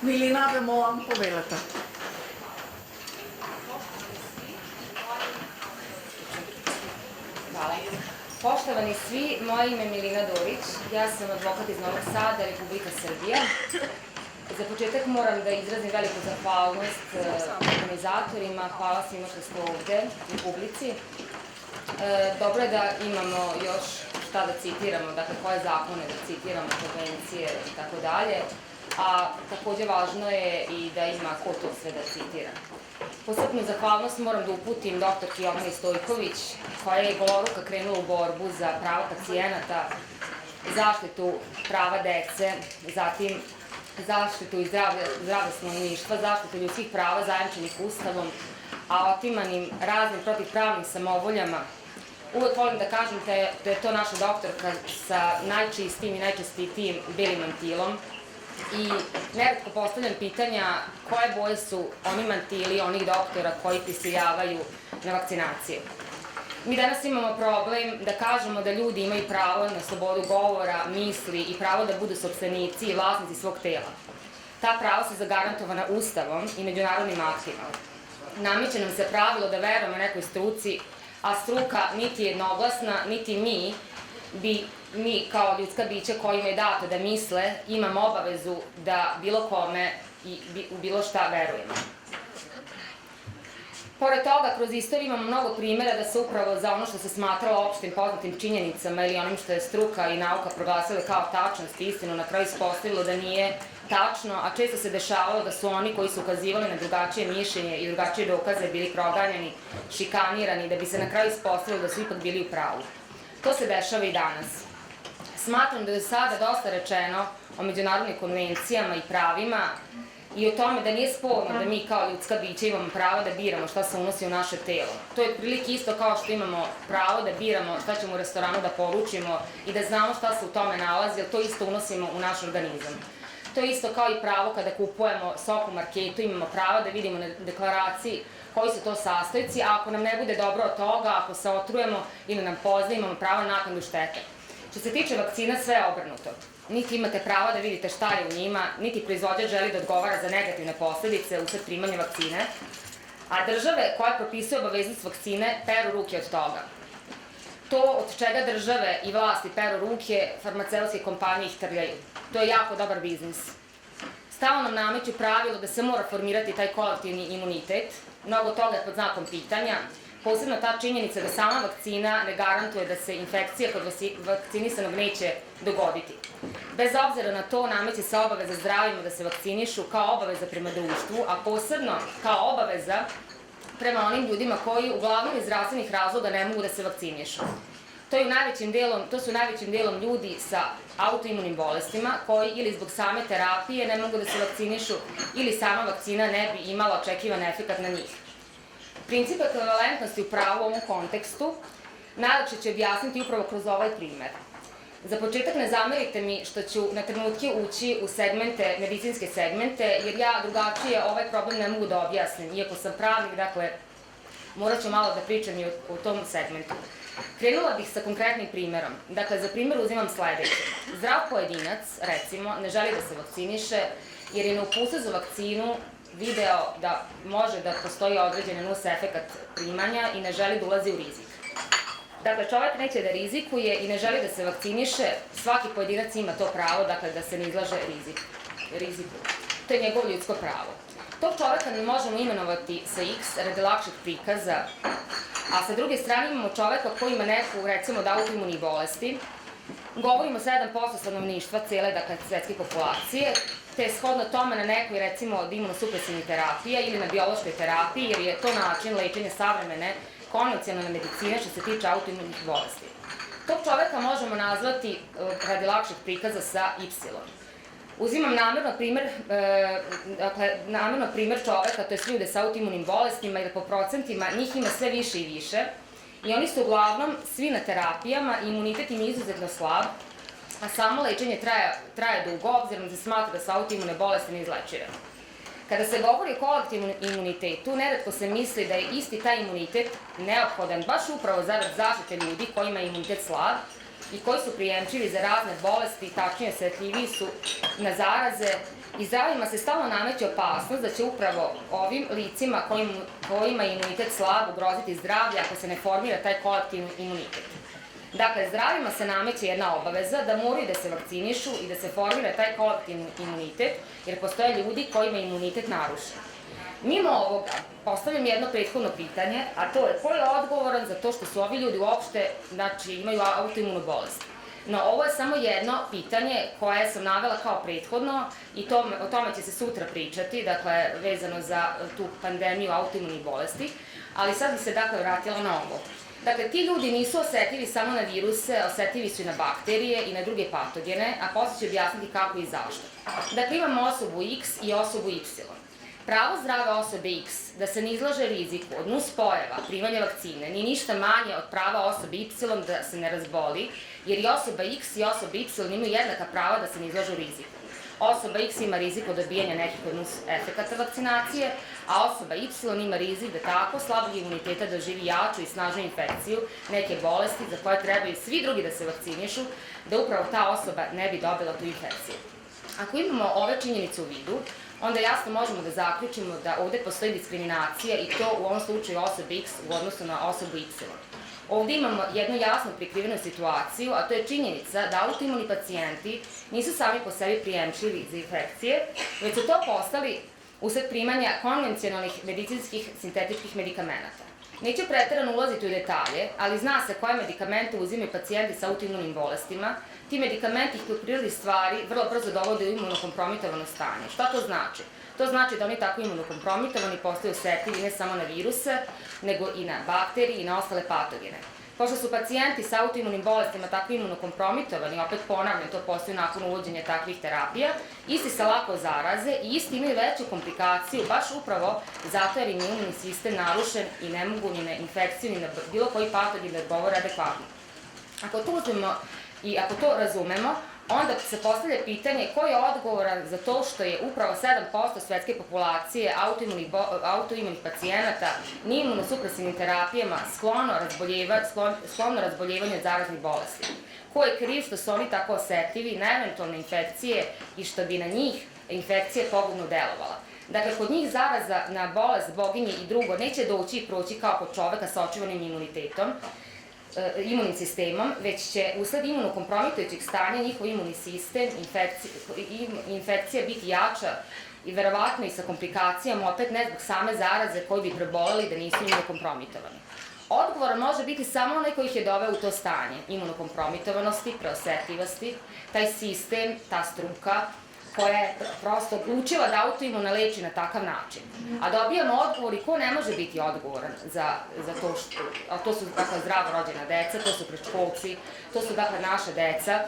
Milina, bomo vam povedati. Hvala. Poštovani svi, moje ime je Milina Dorić, ja sam advokat iz Novog Sada, Republika Srbija. Za početak moram da izrazim veliku zahvalnost organizatorima, hvala svima što ste ovde u publici. Dobro je da imamo još šta da citiramo, dakle koje zakone da citiramo, konvencije i tako dalje, a takođe važno je i da ima ko to sve da citira. Posebnu zahvalnost moram da uputim doktorki Jovani Stojković, koja je goloruka krenula u borbu za prava pacijenata, zaštitu prava dece, zatim zaštitu i zdravlje stanovništva, zaštitu ljudskih prava zajamčenih Ustavom, a otimanim raznim protivpravnim samovoljama. Uvek volim da kažem da je to naša doktorka sa najčistijim i najčestitijim belim mantilom i neretko postavljam pitanja koje boje su oni mantili onih doktora koji prisiljavaju na vakcinacije. Mi danas imamo problem da kažemo da ljudi imaju pravo na slobodu govora, misli i pravo da budu sopstvenici i vlasnici svog tela. Ta prava su zagarantovana Ustavom i međunarodnim aktima. Nameće nam se pravilo da verujemo nekoj struci, a struka niti je jednoglasna, niti mi kao ljudska bića kojima je dato da misle, imamo obavezu da bilo kome i u bilo šta verujemo. Pored toga, kroz istoriju imamo mnogo primjera da se upravo za ono što se smatralo opštim poznatim činjenicama ili onim što je struka i nauka proglasile kao tačnost i istinu, na kraju ispostavilo da nije tačno, a često se dešavalo da su oni koji su ukazivali na drugačije mišljenje i drugačije dokaze bili proganjani, šikanirani, da bi se na kraju ispostavilo da su ipak bili u pravu. To se dešava i danas. Smatram da je sada dosta rečeno o međunarodnim konvencijama i pravima i o tome da nije sporno da mi kao ljudska bića imamo pravo da biramo šta se unosi u naše telo. To je otprilike isto kao što imamo pravo da biramo šta ćemo u restoranu da poručimo i da znamo šta se u tome nalazi, jer to isto unosimo u naš organizam. To je isto kao i pravo kada kupujemo sok u marketu, imamo pravo da vidimo na deklaraciji koji su to sastojci, a ako nam ne bude dobro od toga, ako se otrujemo ili nam pozna, imamo pravo na naknadu štete. Što se tiče vakcina, sve je obrnuto. Niti imate pravo da vidite šta je u njima, niti proizvođač želi da odgovara za negativne posledice usled primanja vakcine, a države koje propisuju obaveznost vakcine peru ruke od toga. To od čega države i vlasti peru ruke, farmaceutske kompanije ih trljaju. To je jako dobar biznis. Stalno nam nameću pravilo da se mora formirati taj kolektivni imunitet, mnogo toga je pod znakom pitanja, posebno ta činjenica da sama vakcina ne garantuje da se infekcija kod vakcinisanog neće dogoditi. Bez obzira na to, nameće se obaveza zdravima da se vakcinišu kao obaveza prema društvu, a posebno kao obaveza prema onim ljudima koji uglavnom iz zdravstvenih razloga ne mogu da se vakcinišu. To su najvećim delom ljudi sa autoimunim bolestima koji ili zbog same terapije ne mogu da se vakcinišu ili sama vakcina ne bi imala očekivan efekat na njih. Princip ekvivalentnosti u pravu u ovom kontekstu najlakše će objasniti upravo kroz ovaj primer. Za početak ne zamerite mi što ću na trenutke ući u medicinske segmente, jer ja drugačije ovaj problem ne mogu da objasnim. Iako sam pravnik, dakle, morat ću malo da pričam i o tom segmentu. Krenula bih sa konkretnim primerom. Dakle, za primer uzimam sledeće. Zdrav pojedinac, recimo, ne želi da se vakciniše, jer je na uputstvu za vakcinu video da može da postoji određen nus efekat primanja i ne želi da ulazi u rizik. Dakle, čovek neće da rizikuje i ne želi da se vakciniše, svaki pojedinac ima to pravo, dakle, da se ne izlaže riziku. To je njegovo ljudsko pravo. Tog čoveka ne možemo imenovati sa X radi lakšeg prikaza, a sa druge strane imamo čoveka koji ima neku, recimo, od autoimunih bolesti. Govorimo o 7% stanovništva cele, dakle, svetske populacije, te shodno tome na nekoj, recimo, od imunosupresivne terapije ili na biološkoj terapiji, jer je to način lečenja savremene konvencionalne medicine što se tiče autoimunih bolesti. Tog čoveka možemo nazvati, radi lakšeg prikaza, sa Y. Uzimam namerno primer čoveka, to je ljude sa autoimunim bolestima, jer po procentima njih ima sve više i više i oni su uglavnom svi na terapijama i imunitet im je izuzetno slab, a samo lečenje traje dugo, obzirom da se smatra da su autoimune bolesti neizlečive. Kada se govori o kolektivnom imunitetu, neretko se misli da je isti taj imunitet neophodan baš upravo zarad zaštite ljudi kojima je imunitet slab i koji su prijemčivi za razne bolesti, tačnije osetljiviji su na zaraze I zdravima se stalno nameće opasnost da će upravo ovim licima kojima je imunitet slab ugroziti zdravlje ako se ne formira taj kolektivni imunitet. Dakle, zdravima se nameće jedna obaveza da moraju da se vakcinišu i da se formira taj kolektivni imunitet, jer postoje ljudi kojima je imunitet narušen. Mimo ovoga, postavljam jedno prethodno pitanje, a to je ko je odgovoran za to što su ovi ljudi uopšte, znači, imaju autoimunu bolest. No, ovo je samo jedno pitanje koje sam navela kao prethodno i o tome će se sutra pričati, dakle, vezano za tu pandemiju autoimunih bolesti, ali sad bi se, dakle, vratila na ovo. Dakle, ti ljudi nisu osetljivi samo na viruse, osetljivi su i na bakterije i na druge patogene, a posle ću objasniti kako i zašto. Dakle, imamo osobu X i osobu Y. Pravo zdrave osobe X da se ne izlaže riziku od nuspojava primanja vakcine ni ništa manje od prava osobe Y da se ne razboli, jer i osoba X i osoba Y imaju jednaka prava da se ne izlažu riziku. Osoba X ima rizik od dobijanja nekih od nus efekata vakcinacije, a osoba Y ima rizik da tako slabog imuniteta doživi jaču i snažnu infekciju, neke bolesti za koje trebaju svi drugi da se vakcinišu, da upravo ta osoba ne bi dobila tu infekciju. Ako imamo ove činjenice u vidu, onda jasno možemo da zaključimo da ovde postoji diskriminacija i to u ovom slučaju osobe X u odnosu na osobu Y. Ovde imamo jednu jasno prikrivenu situaciju, a to je činjenica da autoimuni pacijenti nisu sami po sebi prijemčivi za infekcije, već su to postali usled primanja konvencionalnih medicinskih sintetičkih medikamenata. Neću preterano ulaziti u detalje, ali zna se koje medikamente uzimaju pacijenti sa autoimunim bolestima. Ti medikamenti ih po prirodi stvari vrlo brzo dovode u imunokompromitovano stanje. Šta to znači? To znači da oni tako imunokompromitovani postaju osetljivi ne samo na viruse, nego i na bakterije i na ostale patogene. Pošto su pacijenti sa autoimunim bolestima tako imunokompromitovani, opet ponavljam, to postoji nakon uvođenja takvih terapija, isti se lako zaraze i isti imaju veću komplikaciju, baš upravo zato jer im je imunni sistem narušen i ne mogu ni na infekciju, ni na bilo koji patogen da odgovore adekvatno. Ako to uzmemo i ako to razumemo, onda se postavlja pitanje ko je odgovoran za to što je upravo 7% svetske populacije autoimunih pacijenata ni imunosupresivnim terapijama sklono razboljevanju od zaraznih bolesti. Ko je kriv što su oni tako osetljivi na eventualne infekcije i što bi na njih infekcija pogubno delovala. Dakle, kod njih zaraza na bolest boginje i drugo neće doći i proći kao kod čoveka sa očuvanim imunim sistemom, već će usled imunokompromitujućeg stanja njihov imunni sistem, infekcija biti jača i verovatno i sa komplikacijama, opet ne zbog same zaraze koju bi preboleli da nisu imunokompromitovani. Odgovor može biti samo onaj koji ih je doveo u to stanje, imunokompromitovanosti, preosetljivosti, taj sistem, ta struka, koja je prosto odlučila da autoimuna leči na takav način. A dobijamo odgovor i ko ne može biti odgovoran za to što, a to su dakle zdravo rođena deca, to su predškolci, to su dakle naša deca.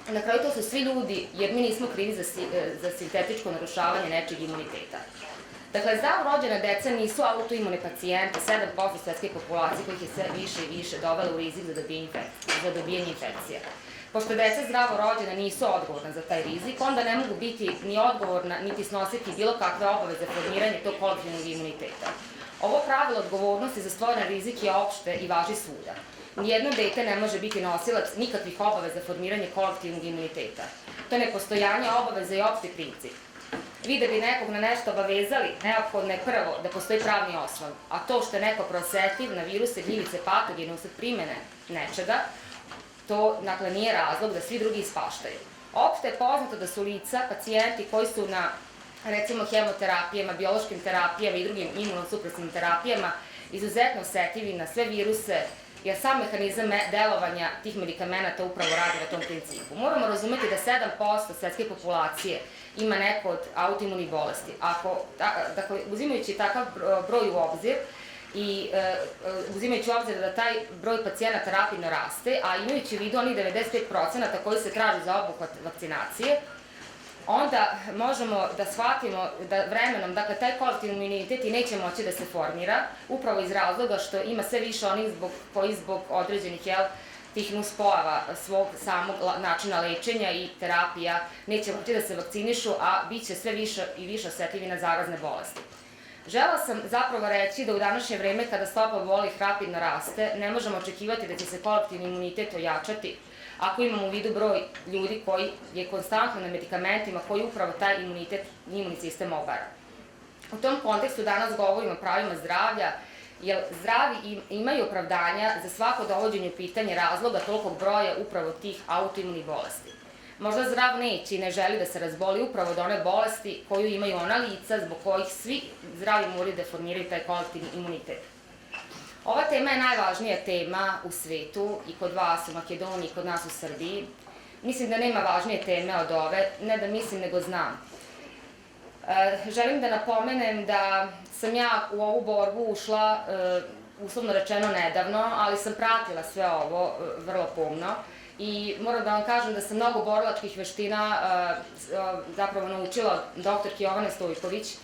Na kraju to su svi ljudi, jer mi nismo krivi za sintetičko narušavanje nečeg imuniteta. Dakle, zdravo rođena deca nisu autoimune pacijente, 7% svetske populacije kojih je sve više i više dovela u rizik za dobijanje infekcija. Pošto deca zdravo rođena nisu odgovorna za taj rizik, onda ne mogu biti ni odgovorna, niti snositi bilo kakve obaveze formiranja tog kolektivnog imuniteta. Ovo pravilo odgovornosti za stvoren rizik je opšte i važi svuda. Nijedno dete ne može biti nosilac nikakvih obaveza formiranja kolektivnog imuniteta. To je nepostojanje obaveza i opšti princip. Vi da bi nekog na nešto obavezali, neophodno je prvo da postoji pravni osnov, a to što je neko preosetljiv na viruse, gljivice, patogene usled primene nečega, to, dakle, nije razlog da svi drugi ispaštaju. Opšte je poznato da su lica, pacijenti koji su na, recimo, hemoterapijama, biološkim terapijama i drugim imunosupresivnim terapijama izuzetno osetljivi na sve viruse, jer sam mehanizam delovanja tih medikamenata upravo radi na tom principu. Moramo razumeti da 7% svetske populacije ima neko od autoimunih bolesti. Dakle, uzimajući takav broj u obzir, i uzimajući u obzir da taj broj pacijenata rapidno raste, a imajući u vidu onih 95% koji se traži za obuhvat vakcinacije, onda možemo da shvatimo da vremenom, dakle, taj kolektivni imunitet i neće moći da se formira, upravo iz razloga što ima sve više onih koji zbog određenih, tih nuspojava svog samog načina lečenja i terapija neće moći da se vakcinišu, a bit će sve više i više osetljivi na zarazne bolesti. Želela sam zapravo reći da u današnje vreme kada stopa obolelih rapidno raste, ne možemo očekivati da će se kolektivni imunitet ojačati, ako imamo u vidu broj ljudi koji je konstantno na medikamentima koji upravo taj imunni sistem obara. U tom kontekstu danas govorimo o pravima zdravlja, jer zdravi imaju opravdanja za svako dovođenje u pitanje razloga tolikog broja upravo tih autoimunih bolesti. Možda zdrav neće i ne želi da se razboli upravo od one bolesti koju imaju ona lica zbog kojih svi zdravi moraju da formiraju taj kolektivni imunitet. Ova tema je najvažnija tema u svetu i kod vas u Makedoniji i kod nas u Srbiji. Mislim da nema važnije teme od ove, ne da mislim nego znam. Želim da napomenem da sam ja u ovu borbu ušla, uslovno rečeno nedavno, ali sam pratila sve ovo vrlo pomno i moram da vam kažem da sam mnogo borilačkih veština zapravo naučila od doktorke Jovane Stojković.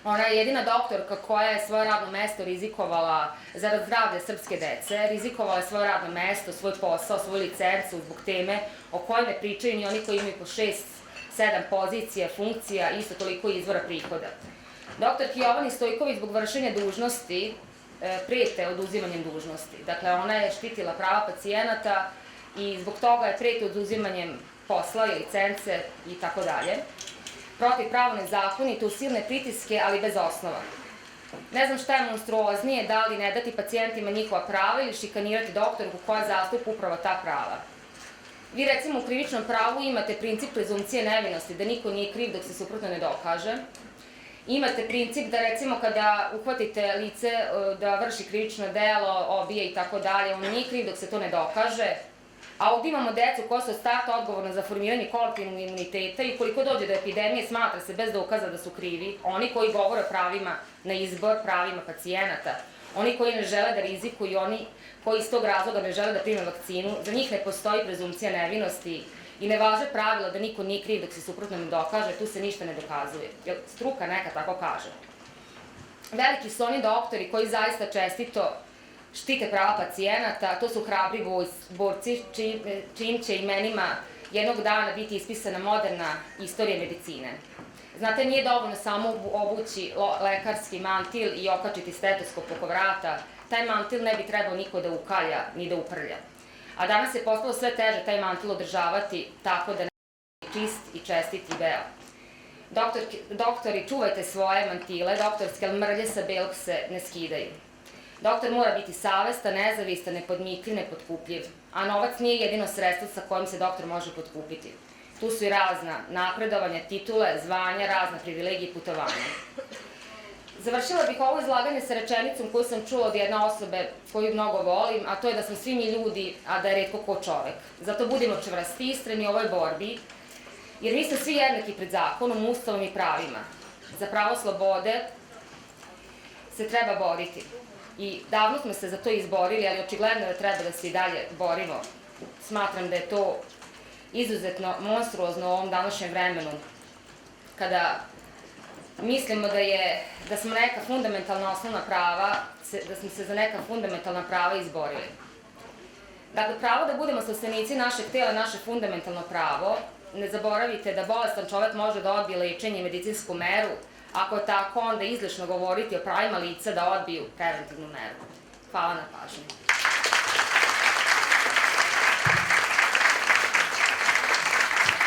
Ona je jedina doktorka koja je svoje radno mesto rizikovala zarad zdravlja srpske dece, rizikovala je svoje radno mesto, svoj posao, svoju licencu zbog teme o kojoj ne pričaju ni oni koji imaju po 6-7 pozicija, funkcija i isto toliko izvora prihoda. Doktorki Jovani Stojković zbog vršenja dužnosti prete oduzimanjem dužnosti. Dakle, ona je štitila prava pacijenata i zbog toga je prete oduzimanjem posla i licence i tako dalje. Protivpravne zakonite, u silne pritiske, ali bez osnova. Ne znam šta je monstruoznije, da li ne dati pacijentima njihova prava ili šikanirati doktorku koja zastupa upravo ta prava. Vi recimo u krivičnom pravu imate princip prezumcije nevinosti, da niko nije kriv dok se suprotno ne dokaže. Imate princip da recimo kada uhvatite lice da vrši krivično delo, obije i tako dalje, on nije kriv dok se to ne dokaže. A ovdje imamo decu koja su od starta odgovorna za formiranje kolektivnog imuniteta i ukoliko dođe do epidemije smatra se bez dokaza da su krivi, oni koji govore o pravima na izbor, pravima pacijenata, oni koji ne žele da rizikuju i oni koji iz tog razloga ne žele da prime vakcinu, za njih ne postoji prezumcija nevinosti i ne važe pravila da niko nije kriv dok se suprotno ne dokaže, tu se ništa ne dokazuje. Struka neka tako kaže. Veliki su oni doktori koji zaista čestito štite prava pacijenata, to su hrabri borci čijim će imenima jednog dana biti ispisana moderna istorija medicine. Znate, nije dovoljno samo obući lekarski mantil i okačiti stetoskop oko vrata, taj mantil ne bi trebao niko da ukalja ni da uprlja. A danas je postalo sve teže taj mantil održavati tako da ne bude čist i čestit i beo. Doktori, čuvajte svoje mantile, doktorske mrlje sa belog se ne skidaju. Doktor mora biti savestan, nezavistan, nepodmitljiv, nepotkupljiv, a novac nije jedino sredstvo sa kojim se doktor može potkupiti. Tu su i razna napredovanja, titule, zvanja, razna privilegije i putovanja. Završila bih ovo izlaganje sa rečenicom koju sam čula od jedne osobe koju mnogo volim, a to je da smo svi mi ljudi, a da je retko ko čovek. Zato budimo čvrsti i istreni u ovoj borbi, jer mi smo svi jednaki pred zakonom, ustavom i pravima. Za pravo slobode se treba boriti. I davno smo se za to izborili, ali očigledno da treba da se i dalje borimo. Smatram da je to izuzetno monstruozno u ovom današnjem vremenu, kada mislimo da smo neka fundamentalna osnovna prava, da smo se za neka fundamentalna prava izborili. Dakle, pravo da budemo sastanici našeg tela, naše fundamentalno pravo, ne zaboravite da bolestan čovek može da odbije lečenje i medicinsku meru, ako je tako, onda je izlišno govoriti o pravima lica da odbiju preventivnu meru. Hvala na pažnju.